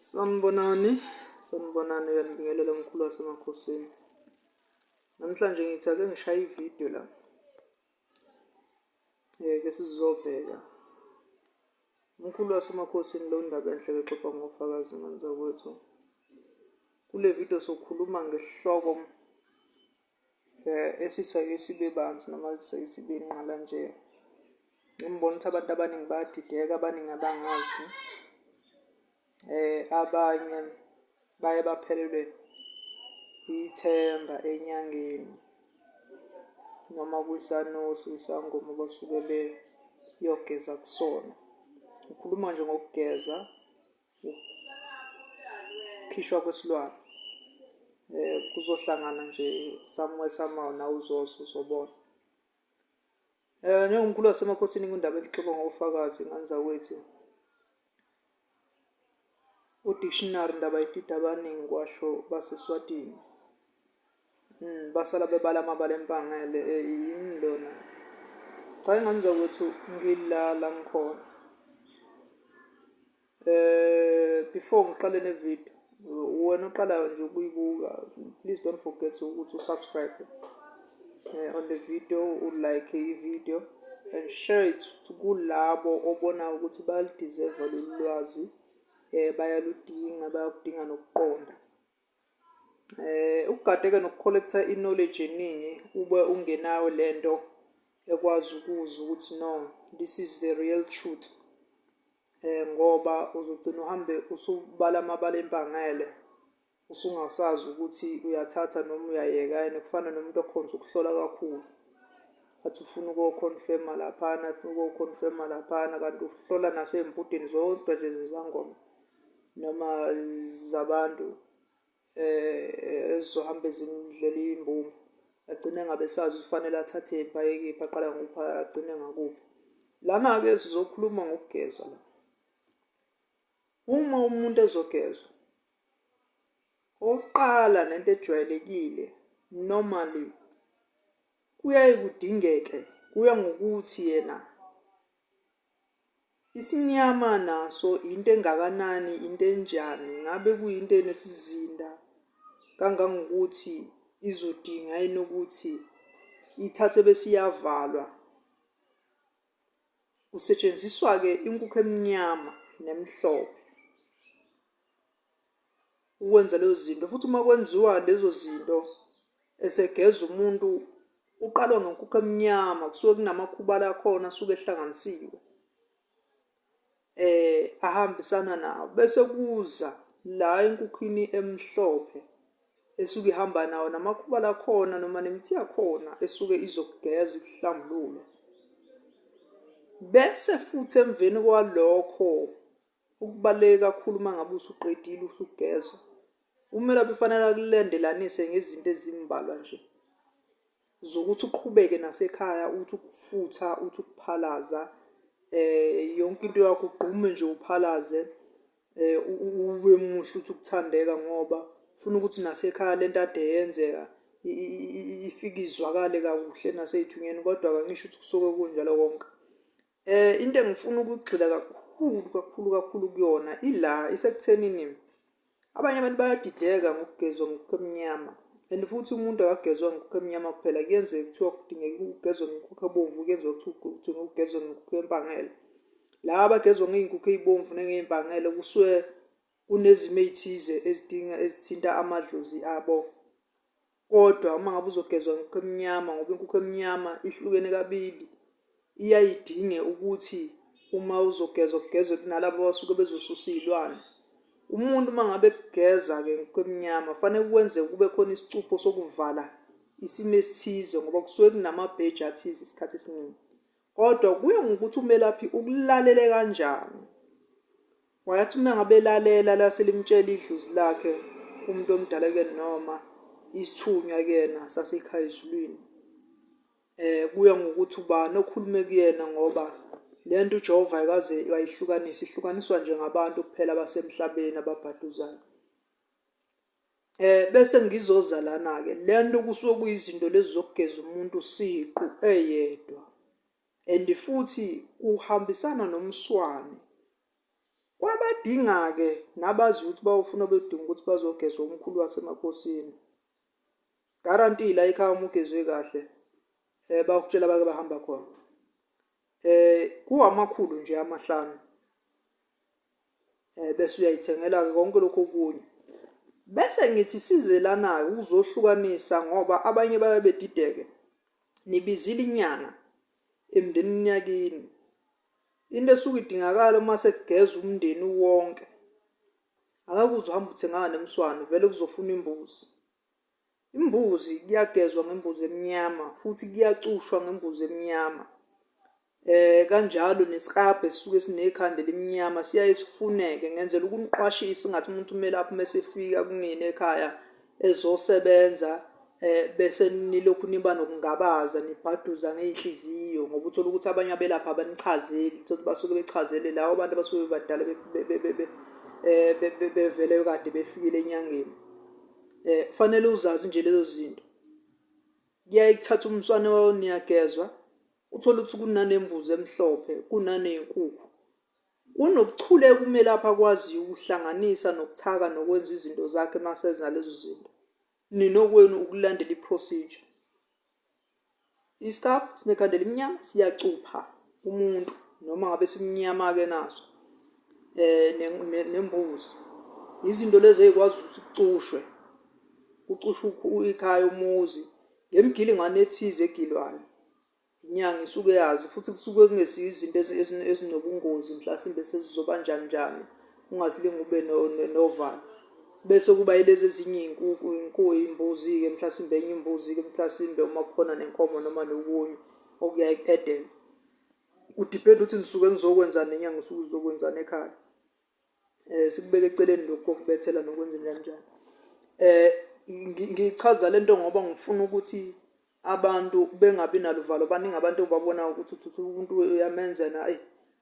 Sanibonani yanibingelela omkhulu wasemakhosini. Namhlanje ngithi ake ngishaye ividiyo la. Ke sizobheka. Umkhulu wasemakhosini lo ndaba enhle exoxa ngofakazi ngenza kwethu. Kule video sokhuluma ngesihloko esithi ake sibe banzi noma sithi sibe inqala nje. Ngibona ukuthi abantu abaningi bayadideka, abaningi abangazi. Abanye baye baphelelwe ithemba enyangeni noma kwisanosi isangoma basuke beyogeza kusona. Ukhuluma nje ngokugeza, ukukhishwa kwesilwane. Kuzohlangana nje somehow nawe uzobona. Njengomkhulu wasemakhosini kundaba elixoxa ngofakazi ngenza kwethu. U-dictionary ndaba yidida abaningi kwasho baseSwatini. Basala bebala amabala empangele yimi lona. Cha engenza kwethu ngilala ngikhona. Before ngiqale nevideo, wena oqalayo nje ukuyibuka, please don't forget ukuthi usubscribe on the video, ulike i-video and share it kulabo obonayo ukuthi bayalideserve lolu lwazi. Bayaludinga, bayakudinga nokuqonda. Ukugadeka nokukholektha i-knowledge eningi ube ungenayo lento ekwazi ukuzwa ukuthi no, this is the real truth. Ngoba uzogcina uhambe usubala amabala empangele usungasazi ukuthi uyathatha noma uyayeka yini. Kufana nomuntu okhonza ukuhlola kakhulu. Athi ufuna ukukonfirma laphana, ufuna ukukonfirma laphana, kanti uhlola nasey'mpudeni zonke nje zezangoma noma zabantu ezizohambe zimdlela imbumbe. Agcine engabe sazi kufanele athathe iphi ayekephi, aqala nguphi agcine ngakuphi. Lana-ke sizokhuluma ngokugeza la. Uma umuntu ezogezwa, oqala nento ejwayelekile normally kuyaye kudingeke, kuya ngokuthi yena isimnyama naso into engakanani, into enjani, ngabe kuyinto enesizinda kangangokuthi izodinga yini ukuthi ithathe bese iyavalwa. Kusetshenziswa-ke inkukhu emnyama nemhlophe ukwenza lezo zinto. Futhi uma kwenziwa lezo zinto esegeza umuntu uqalwa ngenkukhu emnyama, kusuke kunamakhubala akhona asuke ehlanganisiwe ahambisana nawo. Bese kuza la enkukhwini emhlophe esuke ihamba nawo namakhubala akhona noma nemithi yakhona esuke izokugeza ikuhlambulule. Bese futhi emveni kwalokho ukubaluleke kakhulu uma ngabe usuqedile usugeza, umelaphi kufanele akulandelanise ngezinto ezimbalwa nje zokuthi uqhubeke nasekhaya, uthi ukufutha, uthi ukuphalaza, yonke into yakho ugqume nje uphalaze, ube muhle uthi ukuthandeka ngoba ufuna ukuthi nasekhaya lento ade yenzeka ifike izwakale kakuhle nasey'thunyeni. Kodwa kangisho ukuthi kusuke kunjalo konke. Into engifuna ukugxila kakhulu kuyona ila isekuthenini abanye abantu bayadideka ngokugezwa ngokukhu emnyama. And futhi umuntu akagezwa ngokukhu emnyama kuphela, kuyenzeka kuthiwa kudingeka ukugezwa ngokukhu ebomvu, kuyenzeka kuthiwa ukugezwa ngokukhu empangele. Laba abagezwa ngey'nkukhu ey'bomvu nengey'mpangele kusuke kunezimo ey'thize ezithinta amadlozi abo. Kodwa uma ngabe uzogezwa ngokukhu emnyama, ngoba inkukhu emnyama ihlukene kabili, iyayidinge ukuthi uma uzogezwa kugezwe kunalabo abasuke bezosusa iy'lwane. Umuntu uma ngabe kugeza-ke ngokukhu emnyama kufanele kwenze kube khona isicupho sokuvala isimo esithize ngoba kusuke kunamabheji athize isikhathi esiningi. Kodwa kuya ngokuthi umelaphi ukulalele kanjani. Wayathi uma ngabe elalela lase limtshela idlozi lakhe umuntu omdala kuyena noma isithunywa kuyena sasekhaya ezulwini. Kuya ngokuthi ubani okhulume kuyena ngoba lento uJehova akaze wayihlukanisa, ihlukaniswa nje ngabantu kuphela basemhlabeni ababhaduzayo. Bese ngizoza lana-ke lento kusuke kuyizinto lezi zokugeza umuntu siqu eyedwa. And futhi uhambisana nomswane. abadinga-ke nabazi ukuthi bawufuna bedinga ukuthi bazogezwa umkhulu wasemakhosini, guarantee la ekhaya uma ugezwe kahle bakutshela bake bahamba khona. Kuwamakhulu nje amahlanu, bese uyayithengela-ke konke lokho okunye. Bese ngithi sizelana-ke uzohlukanisa ngoba abanye baye bedideke. Nibizile inyanga emndenini yakini. Into esuke idingakala uma sekugeza umndeni wonke. Akake uzohamba uthengana nemswane, vele kuzofuna imbuzi. Imbuzi kuyagezwa ngembuzi emnyama futhi kuyacushwa ngembuzi emnyama. Kanjalo nesiklabhe sisuke sinekhanda elimnyama siyaye sifuneke ngenzela ukuniqwashisa ngathi umuntu umelaphi mesefika kunina ekhaya ezosebenza bese nilokhu niba nokungabaza nibhaduza ngey'nhliziyo ngoba uthola ukuthi abanye abelaphi abanichazeli, ukuthi basuke bechazele labo bantu abasuke badala bevele kade befikile enyangeni. Kufanele uzazi nje lezo zinto. Kuyaye kuthatha umswane wawo niyagezwa, uthola ukuthi kunanembuzi emhlophe, kunaney'nkukhu. Kunobuchule kumele lapha akwaziyo ukuhlanganisa nokuthaka nokwenza izinto zakhe masenza lezo zinto. Ninokwenu ukulandela i-procedure. Isikabhu sinekhanda elimnyama siyacupha umuntu noma ngabe simnyama-ke naso. Nembuzi. Izinto lezi ey'kwazi ukuthi kucushwe. Kucushwe ikhaya umuzi ngemgilingwane ethize egilwayo. Inyanga isuke yazi futhi kusuke kungesiyo izinto ezinobungozi mhlasimbe sezizoba njani. Ungazilinga ube novalo. Bese kuba yilezi ezinye iy'mbuzi-ke mhlasimbe enye imbuzi-ke mhlasimbe uma kukhona nenkomo noma nokunye okuyaye ku-edele. Kudipenda ukuthi nisuke nizokwenza nenyanga usuke uzokwenzana ekhaya. Sikubeka eceleni lokhu kokubethela nokwenza njani. Ngichaza lento ngoba ngifuna ukuthi abantu bengabi naluvalo. Baningi abantu babona ukuthi umuntu uyamenzela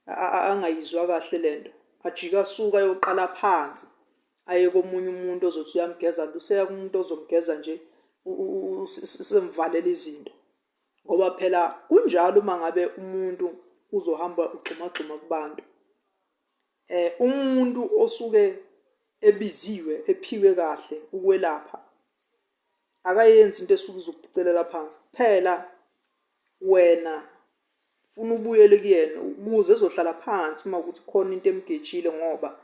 angayizwa kahle lento. Ajike asuka ayoqala phansi. Aye komunye umuntu ozothi uyamgeza, useya kumuntu ozomgeza nje semvalela izinto. Ngoba phela kunjalo uma ngabe umuntu uzohamba ugxumagxuma kubantu. Umuntu osuke ebiziwe, ephiwe kahle ukwelapha, akayenzi into esuke izokucelela phansi. Phela wena ufuna ubuyele kuyena ukuze ezohlala phansi uma ukuthi khona into emgejile ngoba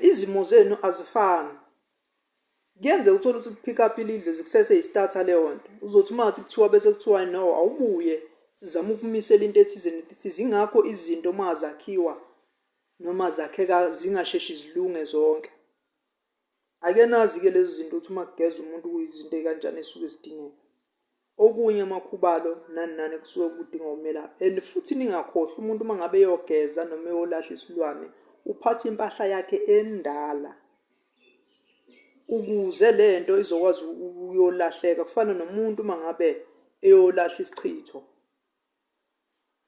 izimo zenu azifani. Kuyenzeka uthole ukuthi pick up ilidlozi kusese istarter leyo nto. Uzothi mathi kuthiwa bese kuthiwa no awubuye sizama ukumisela into ethize ingakho izinto uma zakhiwa noma zakheka zingasheshi zilunge zonke. Ake nazi-ke lezi zinto ukuthi uma kugeza umuntu kuyizinto ey'kanjani esuke zidingeka. Okunye amakhubalo nani kusuke kudinga umelaphi. And futhi ningakhohlwa umuntu uma ngabe eyogeza noma eyolahla isilwane uphatha impahla yakhe endala ukuze lento izokwazi ukuyolahleka. Kufana nomuntu uma ngabe eyolahla isichitho.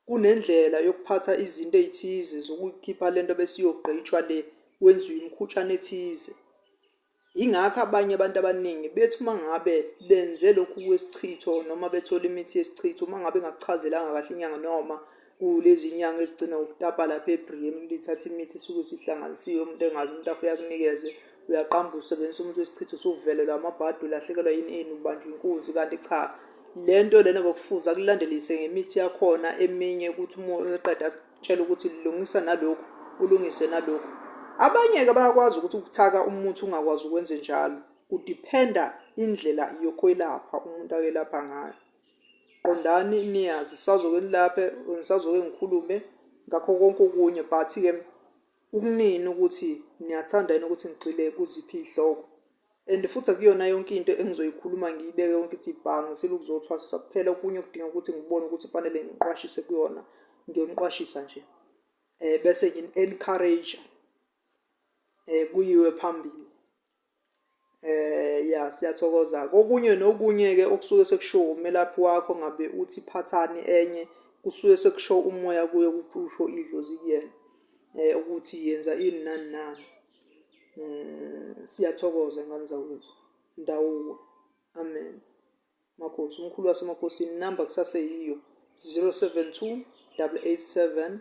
Kunendlela yokuphatha izinto ey'thize zokukhipha lento bese iyogqitshwa le kwenziwe imkhutshana ethize. Ingakho abanye abantu abaningi bethi uma ngabe benze lokhu kwesichitho noma bethola imithi yesichitho uma ngabe engakuchazelanga kahle inyanga noma kulezi inyanga ezigcina ukutapa lapha eBriam lithatha imithi isuke sihlanganisiwe umuntu engazi umuntu afike akunikeze uyaqamba usebenzisa umuthi wesichitho usuvelelwa amabhadi ulahlekelwa yini ubanjwe inkunzi kanti cha lento lena bokufuza kulandelise ngemithi yakhona eminye ukuthi uma eqeda atshela ukuthi lungisa nalokhu ulungise nalokhu. Abanye-ke bayakwazi ukuthi ukuthaka umuthi ungakwazi ukwenze njalo. Kudipenda indlela yokwelapha umuntu akelapha ngayo. Qondani niyazi sazoke nilaphe sazoke ngikhulume ngakho konke okunye but-ke ukunini ukuthi niyathanda yini ukuthi ngigxile kuziphi iy'hloko. And futhi akuyona yonke into engizoyikhuluma ngiyibeke yonke ithi ibhange selukuzothwasisa kuphela okunye kudinga ukuthi ngibone ukuthi kufanele ngiqwashise kuyona ngiyoniqwashisa nje. Bese ngini-encourage kuyiwe phambili. Siyathokoza. Kokunye nokunye-ke okusuke sekusho umelaphi wakho ngabe uthi phathani enye kusuke sekusho umoya kuye kuphusho idlozi kuyena ukuthi yenza ini nani. Siyathokoza ngane zakwethu. Ndawuwe. Amen. Makhosi umkhulu wasemakhosini namba kusaseyiyo 072 887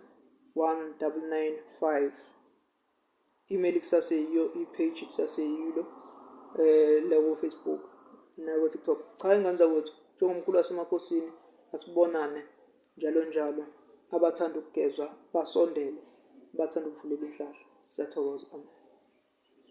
1995. email kusaseyiyo, i-page kusaseyilo la ku-Facebook naku-TikTok. Cha, ingane zakwethu, njengomkhulu wasemakhosini asibonane njalo njalo. Abathanda ukugezwa basondele, bathanda ukuvulela inhlahla. Siyathokoza.